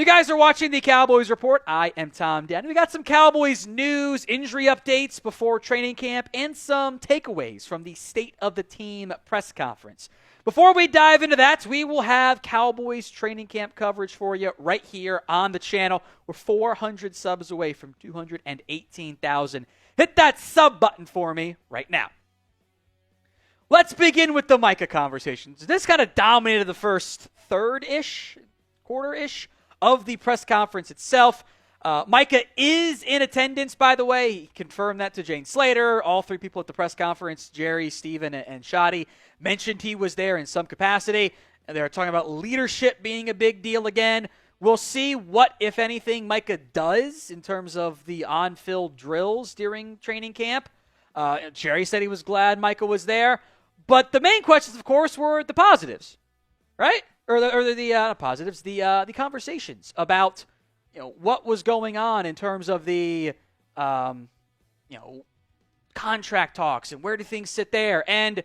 You guys are watching the Cowboys Report. I am Tom Downey. We got some Cowboys news, injury updates before training camp, and some takeaways from the State of the Team press conference. Before we dive into that, we will have Cowboys training camp coverage for you right here on the channel. We're 400 subs away from 218,000. Hit that sub button for me right now. Let's begin with the Micah conversations. This kind of dominated the first third-ish, quarter-ish of the press conference itself. Micah is in attendance, by the way. He confirmed that to Jane Slater. All three people at the press conference, Jerry, Steven, and Schotty, mentioned he was there in some capacity. And they were talking about leadership being a big deal again. We'll see what, if anything, Micah does in terms of the on-field drills during training camp. Jerry said he was glad Micah was there. But the main questions, of course, were the positives, right? Or the positives, the conversations about what was going on in terms of the contract talks and where do things sit there. And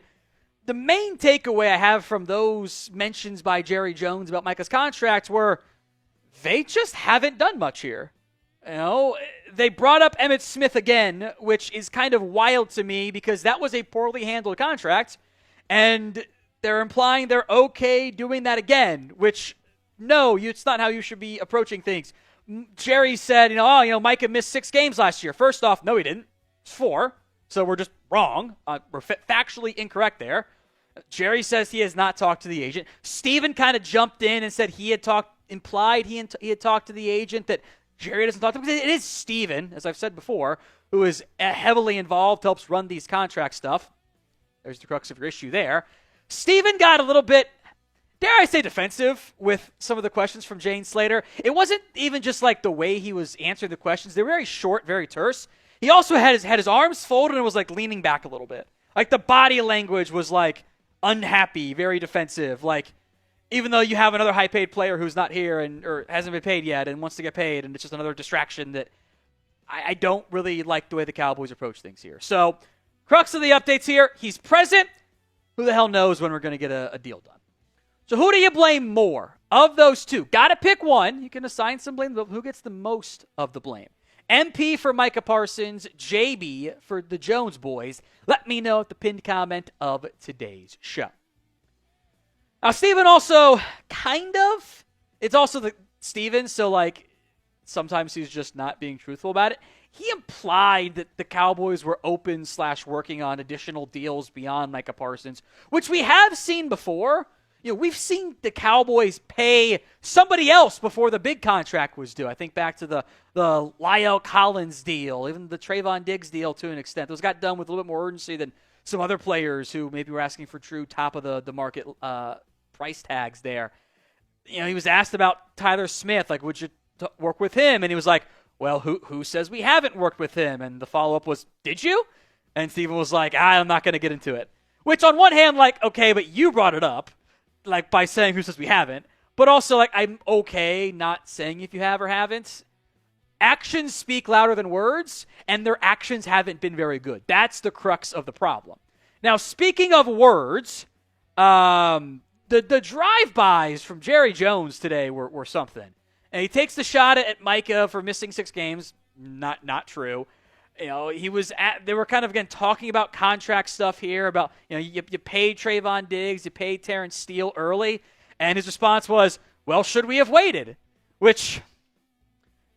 the main takeaway I have from those mentions by Jerry Jones about Micah's contracts were they just haven't done much here. They brought up Emmitt Smith again, which is kind of wild to me because that was a poorly handled contract, and they're implying they're okay doing that again, which, no, it's not how you should be approaching things. Jerry said, Micah missed 6 games last year. First off, no, he didn't. It's 4, so we're just wrong. We're factually incorrect there. Jerry says he has not talked to the agent. Steven kind of jumped in and said he had implied he had talked to the agent, that Jerry doesn't talk to him. It is Steven, as I've said before, who is heavily involved, helps run these contract stuff. There's the crux of your issue there. Steven got a little bit, dare I say, defensive with some of the questions from Jane Slater. It wasn't even just like the way he was answering the questions. They were very short, very terse. He also had his arms folded and was like leaning back a little bit. Like the body language was like unhappy, very defensive. Like, even though you have another high-paid player who's not here or hasn't been paid yet and wants to get paid, and it's just another distraction that I don't really like the way the Cowboys approach things here. So, crux of the updates here, he's present. Who the hell knows when we're going to get a deal done? So who do you blame more of those two? Got to pick one. You can assign some blame, but who gets the most of the blame? MP for Micah Parsons, JB for the Jones boys. Let me know at the pinned comment of today's show. Now, Steven also it's also Steven, so sometimes he's just not being truthful about it. He implied that the Cowboys were open/working on additional deals beyond Micah Parsons, which we have seen before. We've seen the Cowboys pay somebody else before the big contract was due. I think back to the La'el Collins deal, even the Trevon Diggs deal to an extent. Those got done with a little bit more urgency than some other players who maybe were asking for true top of the market price tags there. He was asked about Tyler Smith, would you work with him? And he was like, well, who says we haven't worked with him? And the follow-up was, did you? And Steven was like, I'm not going to get into it. Which on one hand, okay, but you brought it up, by saying who says we haven't. But also, I'm okay not saying if you have or haven't. Actions speak louder than words, and their actions haven't been very good. That's the crux of the problem. Now, speaking of words, the drive-bys from Jerry Jones today were something. And he takes the shot at Micah for missing 6 games. Not true. They were kind of, again, talking about contract stuff here, about, you paid Trevon Diggs, you paid Terrence Steele early, and his response was, well, should we have waited? Which,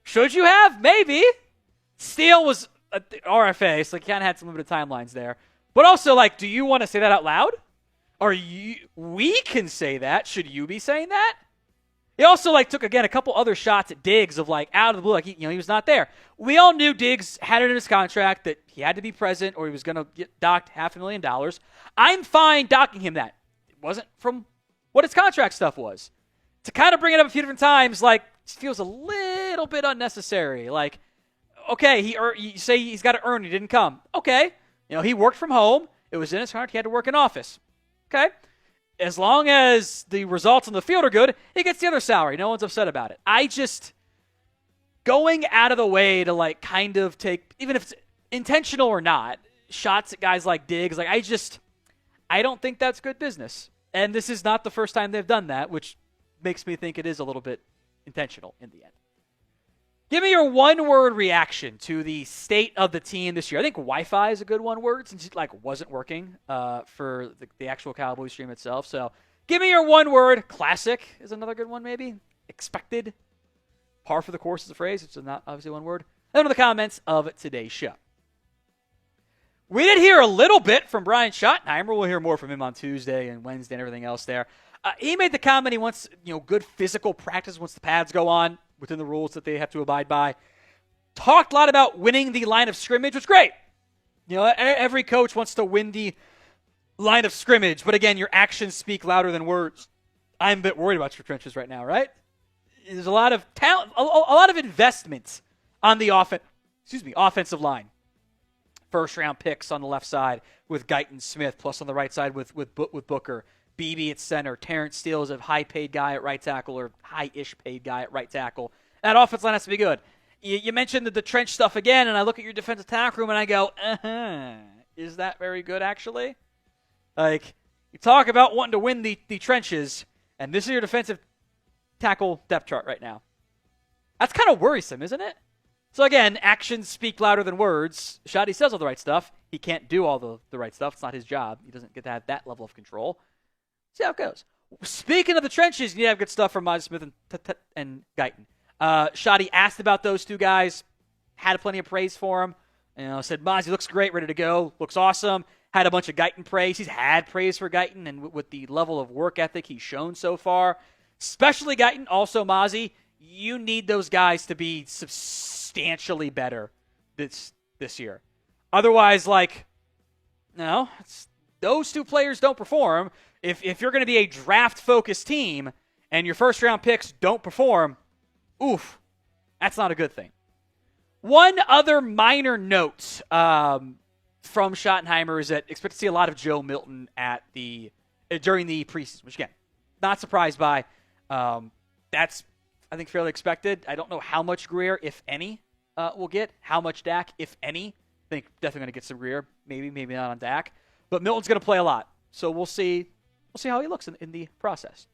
should you have? Maybe. Steele was RFA, so he kind of had some limited timelines there. But also, do you want to say that out loud? We can say that. Should you be saying that? He also took again a couple other shots at Diggs of out of the blue, he was not there. We all knew Diggs had it in his contract that he had to be present or he was going to get docked $500,000. I'm fine docking him that. It wasn't from what his contract stuff was. To kind of bring it up a few different times, feels a little bit unnecessary. Okay, you say he's got to earn, he didn't come. Okay, he worked from home. It was in his contract. He had to work in office. Okay. As long as the results on the field are good, he gets the other salary. No one's upset about it. Going out of the way to kind of take, even if it's intentional or not, shots at guys like Diggs, I don't think that's good business. And this is not the first time they've done that, which makes me think it is a little bit intentional in the end. Give me your one-word reaction to the state of the team this year. I think Wi-Fi is a good one word since it wasn't working for the actual Cowboys stream itself. So give me your one word. Classic is another good one maybe. Expected. Par for the course is a phrase. It's not obviously one word. Then in the comments of today's show. We did hear a little bit from Brian Schottenheimer. We'll hear more from him on Tuesday and Wednesday and everything else there. He made the comment he wants good physical practice once the pads go on within the rules that they have to abide by. Talked a lot about winning the line of scrimmage, which is great. Every coach wants to win the line of scrimmage, but again, your actions speak louder than words. I'm a bit worried about your trenches right now, right? There's a lot of talent, a lot of investment on the offensive line. First-round picks on the left side with Guyton Smith, plus on the right side with Booker. BB at center. Terrence Steele is a high-paid guy at right tackle or high-ish paid guy at right tackle. That offense line has to be good. You mentioned the trench stuff again, and I look at your defensive tackle room and I go, is that very good actually? You talk about wanting to win the trenches, and this is your defensive tackle depth chart right now. That's kind of worrisome, isn't it? So again, actions speak louder than words. Schotty says all the right stuff. He can't do all the right stuff. It's not his job. He doesn't get to have that level of control. See how it goes. Speaking of the trenches, you have good stuff from Mazi Smith and Guyton. Schotty asked about those two guys. Had plenty of praise for him. Said Mazi looks great, ready to go. Looks awesome. Had a bunch of Guyton praise. He's had praise for Guyton, and with the level of work ethic he's shown so far, especially Guyton, also Mazi, you need those guys to be substantially better this year. Otherwise, those two players don't perform. If you're going to be a draft-focused team and your first-round picks don't perform, that's not a good thing. One other minor note from Schottenheimer is that expect to see a lot of Joe Milton during the preseason, which, again, not surprised by. That's, I think, fairly expected. I don't know how much Greer, if any, we'll get. How much Dak, if any. I think definitely going to get some Greer. Maybe not on Dak. But Milton's going to play a lot. So we'll see. We'll see how he looks in the process.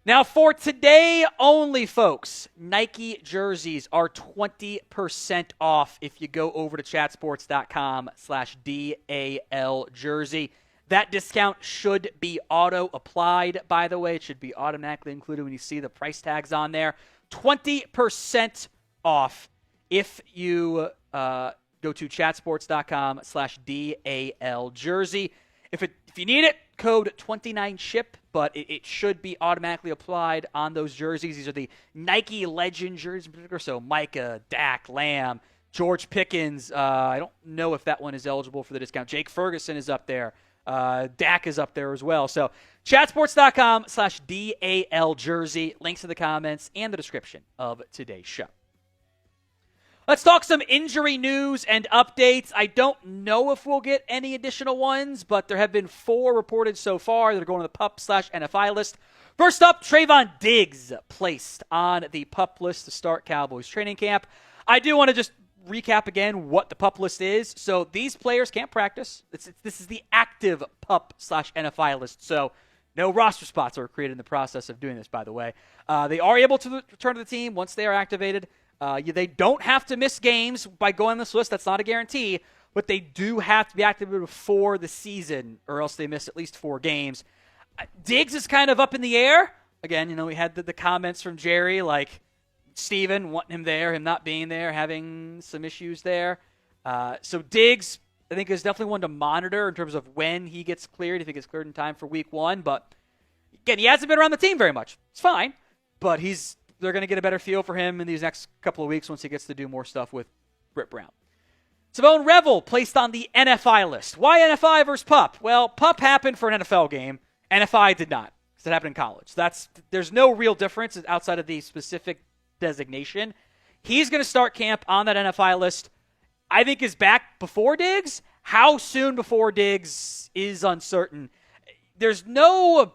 Now, for today only, folks, Nike jerseys are 20% off if you go over to chatsports.com/DAL jersey. That discount should be auto-applied, by the way. It should be automatically included when you see the price tags on there. 20% off if you go to chatsports.com/DAL jersey. If you need it, code 29SHIP, but it should be automatically applied on those jerseys. These are the Nike Legend jerseys in particular, so Micah, Dak, Lamb, George Pickens. I don't know if that one is eligible for the discount. Jake Ferguson is up there. Dak is up there as well. So chatsports.com/DAL jersey. Links in the comments and the description of today's show. Let's talk some injury news and updates. I don't know if we'll get any additional ones, but there have been 4 reported so far that are going to the PUP/NFI list. First up, Trevon Diggs placed on the PUP list to start Cowboys training camp. I do want to just recap again what the PUP list is. So these players can't practice. This is the active PUP/NFI list. So no roster spots are created in the process of doing this, by the way. They are able to return to the team once they are activated. They don't have to miss games by going on this list. That's not a guarantee. But they do have to be activated before the season, or else they miss at least 4 games. Diggs is kind of up in the air. Again, we had the comments from Jerry, like Steven wanting him there, him not being there, having some issues there. So Diggs, I think, is definitely one to monitor in terms of when he gets cleared, if he gets cleared in time for week 1. But, again, he hasn't been around the team very much. It's fine. But they're going to get a better feel for him in these next couple of weeks once he gets to do more stuff with Britt Brown. Shavon Revel placed on the NFI list. Why NFI versus PUP? Well, PUP happened for an NFL game. NFI did not, because it happened in college. There's no real difference outside of the specific designation. He's going to start camp on that NFI list. I think is back before Diggs. How soon before Diggs is uncertain. There's no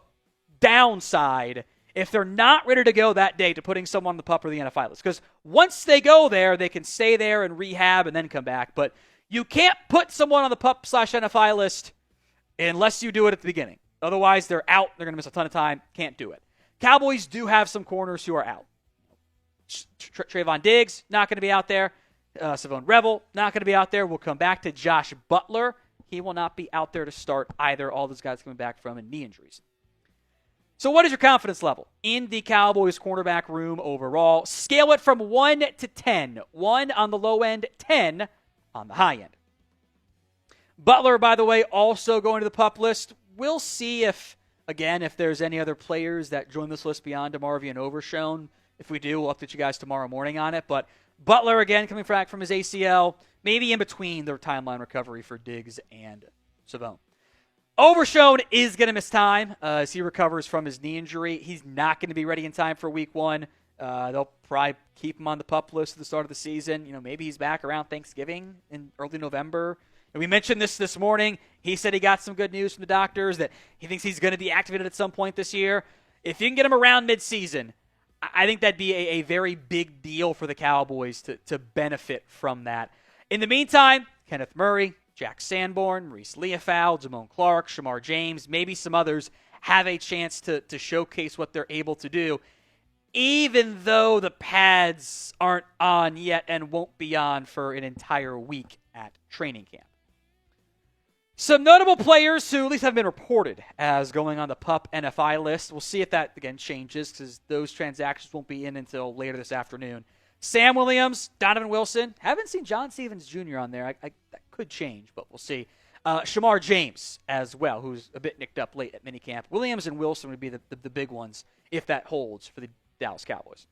downside if they're not ready to go that day to putting someone on the PUP or the NFI list. Because once they go there, they can stay there and rehab and then come back. But you can't put someone on the PUP/NFI list unless you do it at the beginning. Otherwise, they're out. They're going to miss a ton of time. Can't do it. Cowboys do have some corners who are out. Trevon Diggs, not going to be out there. Shavon Revel, not going to be out there. We'll come back to Josh Butler. He will not be out there to start either. All those guys coming back from knee injuries. So what is your confidence level in the Cowboys cornerback room overall? Scale it from 1 to 10. 1 on the low end, 10 on the high end. Butler, by the way, also going to the PUP list. We'll see if there's any other players that join this list beyond DeMarvion and Overshown. If we do, we'll update you guys tomorrow morning on it. But Butler, again, coming back from his ACL, maybe in between their timeline recovery for Diggs and Shavon. Overshown is going to miss time as he recovers from his knee injury. He's not going to be ready in time for week 1. They'll probably keep him on the PUP list at the start of the season. Maybe he's back around Thanksgiving in early November. And we mentioned this morning. He said he got some good news from the doctors that he thinks he's going to be activated at some point this year. If you can get him around midseason, I think that'd be a very big deal for the Cowboys to benefit from that. In the meantime, Kenneth Murray, Jack Sanborn, Maurice Leofow, Damone Clark, Shamar James, maybe some others have a chance to showcase what they're able to do, even though the pads aren't on yet and won't be on for an entire week at training camp. Some notable players who at least have been reported as going on the PUPNFI list. We'll see if that, again, changes because those transactions won't be in until later this afternoon. Sam Williams, Donovan Wilson. Haven't seen John Stevens Jr. on there. That could change, but we'll see. Shamar James as well, who's a bit nicked up late at minicamp. Williams and Wilson would be the big ones if that holds for the Dallas Cowboys.